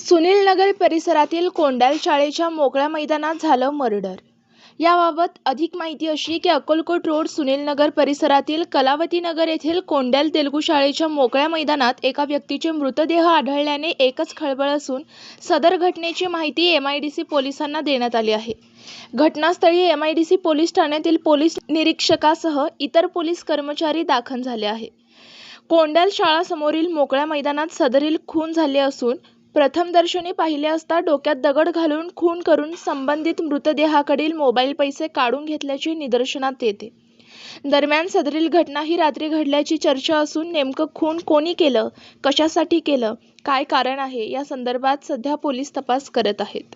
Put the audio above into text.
सुनीलनगर परिसरातील कोंडाल शाळेच्या मोकळ्या मैदानात झालं मर्डर। याबाबत अधिक माहिती अशी की अक्कलकोट रोड सुनीलनगर परिसरातील कलावती नगर येथील कोंडाल तेलुगू शाळेच्या मोकळ्या मैदानात एका व्यक्तीचे मृतदेह आढळल्याने एकच खळबळ असून सदर घटनेची माहिती MIDC पोलिसांना देण्यात आली आहे। घटनास्थळी MIDC पोलीस ठाण्यातील पोलीस निरीक्षकासह इतर पोलीस कर्मचारी दाखल झाले आहेत। कोंडाल शाळा समोरील मोकळ्या मैदानात सदरील खून झाले असून प्रथमदर्शनी पाहिले असता डोक्यात दगड घालून खून करून संबंधित मृतदेहाकडील मोबाईल पैसे काढून घेतल्याचे निदर्शनास येते। दरम्यान सदरील घटना ही रात्री घडल्याची चर्चा असून नेमकं खून कोणी केलं, कशासाठी केलं, काय कारण आहे या संदर्भात सध्या पोलीस तपास करत आहेत।